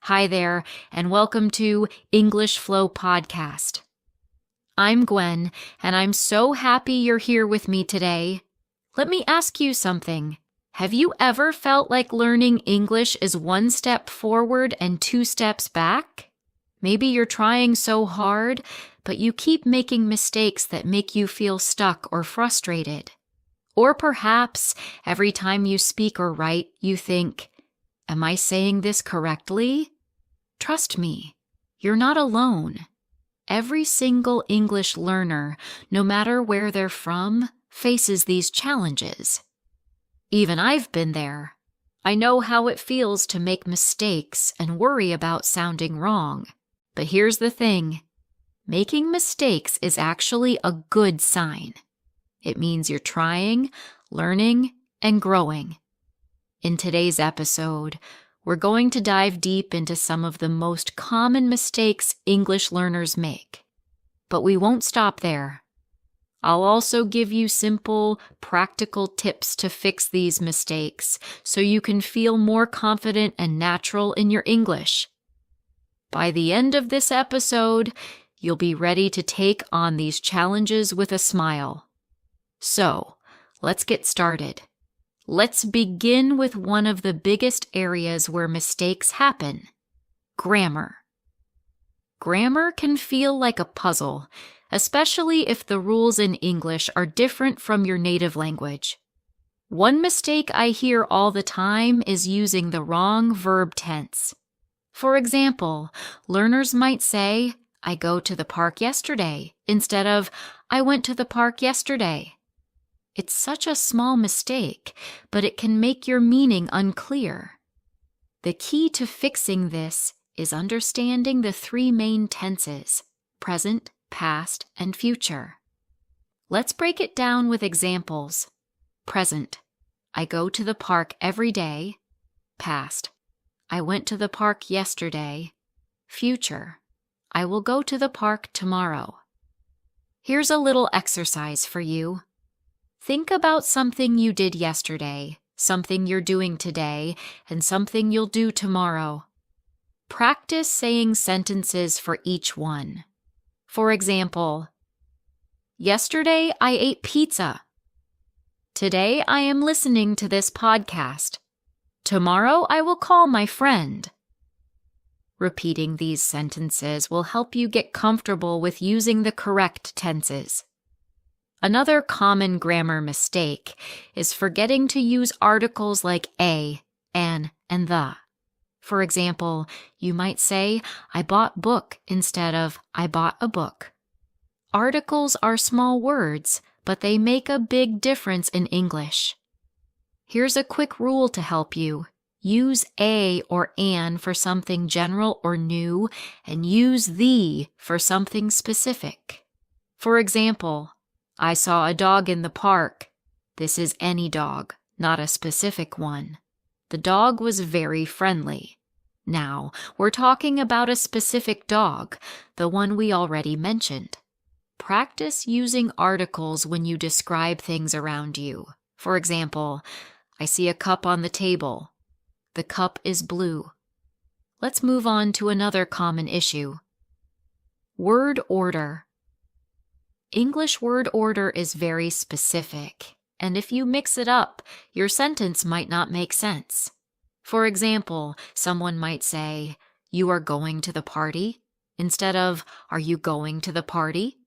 Hi there, and welcome to English Flow Podcast. I'm Gwen, and I'm so happy you're here with me today. Let me ask you something. Have you ever felt like learning English is one step forward and two steps back? Maybe you're trying so hard, but you keep making mistakes that make you feel stuck or frustrated. Or perhaps every time you speak or write, you think, "Am I saying this correctly?" Trust me, you're not alone. Every single English learner, no matter where they're from, faces these challenges. Even I've been there. I know how it feels to make mistakes and worry about sounding wrong. But here's the thing. Making mistakes is actually a good sign. It means you're trying, learning, and growing. In today's episode, we're going to dive deep into some of the most common mistakes English learners make. But we won't stop there. I'll also give you simple, practical tips to fix these mistakes so you can feel more confident and natural in your English. By the end of this episode, you'll be ready to take on these challenges with a smile. So, let's get started. Let's begin with one of the biggest areas where mistakes happen: grammar. Grammar can feel like a puzzle, especially if the rules in English are different from your native language. One mistake I hear all the time is using the wrong verb tense. For example, learners might say, "I go to the park yesterday," instead of, "I went to the park yesterday." It's such a small mistake, but it can make your meaning unclear. The key to fixing this is understanding the three main tenses: present, past, and future. Let's break it down with examples. Present: I go to the park every day. Past: I went to the park yesterday. Future: I will go to the park tomorrow. Here's a little exercise for you. Think about something you did yesterday, something you're doing today, and something you'll do tomorrow. Practice saying sentences for each one. For example, yesterday I ate pizza. Today I am listening to this podcast. Tomorrow I will call my friend. Repeating these sentences will help you get comfortable with using the correct tenses. Another common grammar mistake is forgetting to use articles like a, an, and the. For example, you might say, "I bought book" instead of "I bought a book." Articles are small words, but they make a big difference in English. Here's a quick rule to help you. Use a or an for something general or new, and use the for something specific. For example, "I saw a dog in the park." This is any dog, not a specific one. The dog was very friendly. Now, we're talking about a specific dog, the one we already mentioned. Practice using articles when you describe things around you. For example, "I see a cup on the table." The cup is blue. Let's move on to another common issue. Word order. English word order is very specific, and if you mix it up, your sentence might not make sense. For example, someone might say, "You are going to the party," instead of, "Are you going to the party?"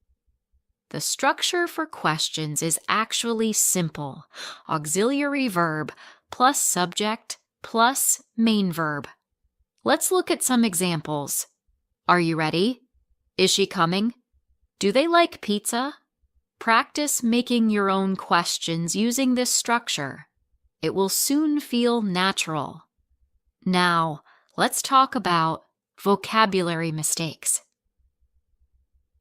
The structure for questions is actually simple: auxiliary verb plus subject plus main verb. Let's look at some examples. Are you ready? Is she coming? Do they like pizza? Practice making your own questions using this structure. It will soon feel natural. Now, let's talk about vocabulary mistakes.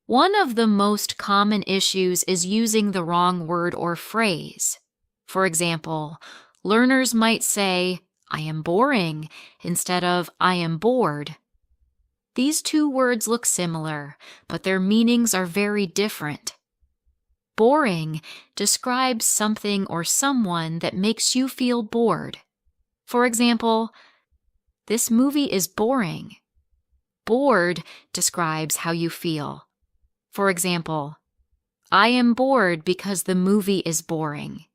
One of the most common issues is using the wrong word or phrase. For example, learners might say, "I am boring," instead of "I am bored." These two words look similar, but their meanings are very different. Boring describes something or someone that makes you feel bored. For example, This movie is boring. Bored describes how you feel. For example, I am bored because the movie is boring.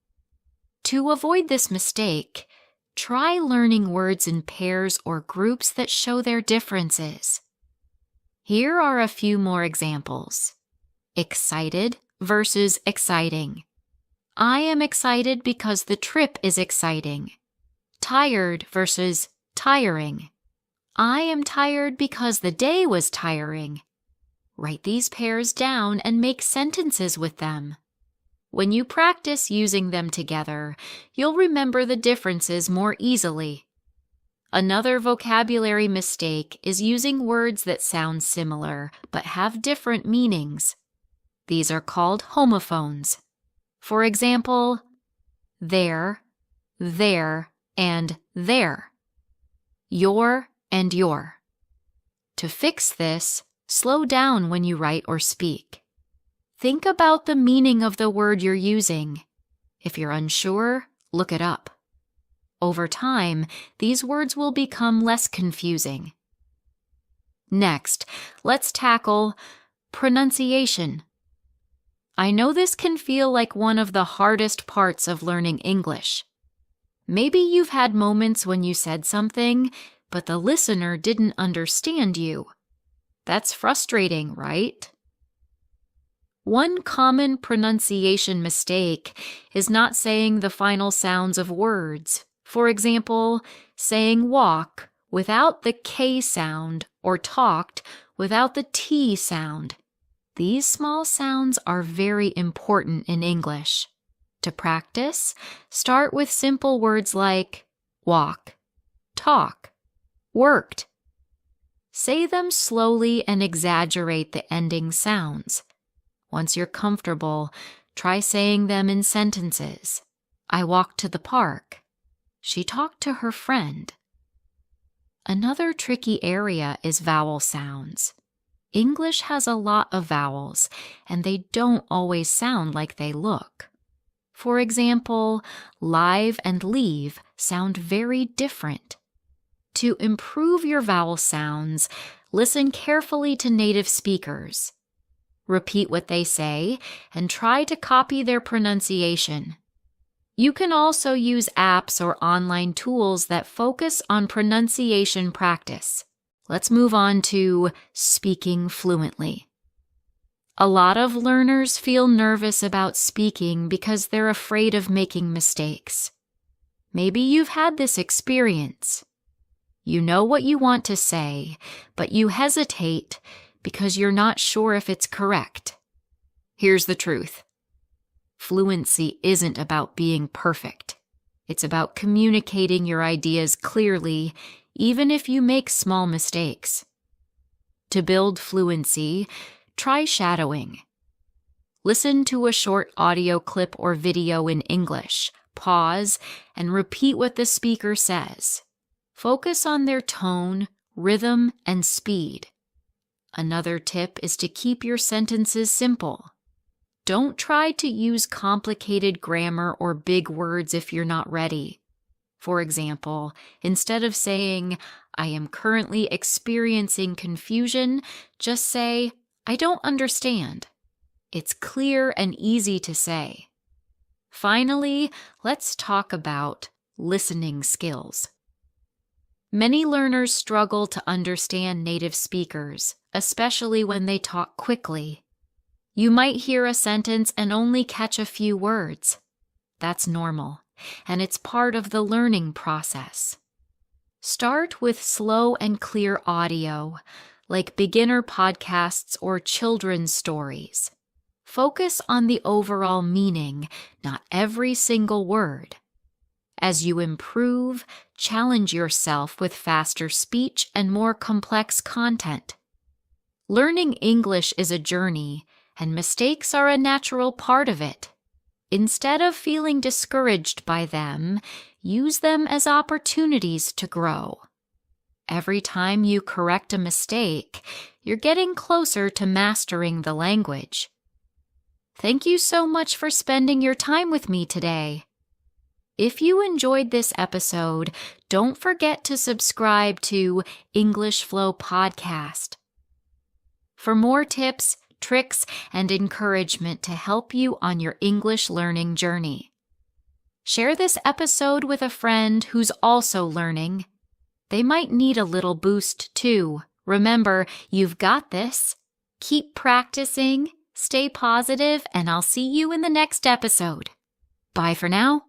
To avoid this mistake, try learning words in pairs or groups that show their differences. Here are a few more examples. Excited versus exciting. I am excited because the trip is exciting. Tired versus tiring. I am tired because the day was tiring. Write these pairs down and make sentences with them. When you practice using them together, you'll remember the differences more easily. Another vocabulary mistake is using words that sound similar but have different meanings. These are called homophones. For example, there, and there. Your and your. To fix this, slow down when you write or speak. Think about the meaning of the word you're using. If you're unsure, look it up. Over time, these words will become less confusing. Next, let's tackle pronunciation. I know this can feel like one of the hardest parts of learning English. Maybe you've had moments when you said something, but the listener didn't understand you. That's frustrating, right? One common pronunciation mistake is not saying the final sounds of words. For example, saying walk without the K sound or talked without the T sound. These small sounds are very important in English. To practice, start with simple words like walk, talk, worked. Say them slowly and exaggerate the ending sounds. Once you're comfortable, try saying them in sentences. I walked to the park. She talked to her friend. Another tricky area is vowel sounds. English has a lot of vowels, and they don't always sound like they look. For example, live and leave sound very different. To improve your vowel sounds, listen carefully to native speakers. Repeat what they say and try to copy their pronunciation. You can also use apps or online tools that focus on pronunciation practice. Let's move on to speaking fluently. A lot of learners feel nervous about speaking because they're afraid of making mistakes. Maybe you've had this experience. You know what you want to say, but you hesitate because you're not sure if it's correct. Here's the truth. Fluency isn't about being perfect. It's about communicating your ideas clearly, even if you make small mistakes. To build fluency, try shadowing. Listen to a short audio clip or video in English, pause, and repeat what the speaker says. Focus on their tone, rhythm, and speed. Another tip is to keep your sentences simple. Don't try to use complicated grammar or big words if you're not ready. For example, instead of saying, I am currently experiencing confusion, just say, I don't understand. It's clear and easy to say. Finally, let's talk about listening skills. Many learners struggle to understand native speakers, especially when they talk quickly. You might hear a sentence and only catch a few words. That's normal, and it's part of the learning process. Start with slow and clear audio, like beginner podcasts or children's stories. Focus on the overall meaning, not every single word. As you improve, challenge yourself with faster speech and more complex content. Learning English is a journey, and mistakes are a natural part of it. Instead of feeling discouraged by them, use them as opportunities to grow. Every time you correct a mistake, you're getting closer to mastering the language. Thank you so much for spending your time with me today. If you enjoyed this episode, don't forget to subscribe to English Flow Podcast. For more tips, tricks, and encouragement to help you on your English learning journey. Share this episode with a friend who's also learning. They might need a little boost too. Remember, you've got this. Keep practicing, stay positive, and I'll see you in the next episode. Bye for now.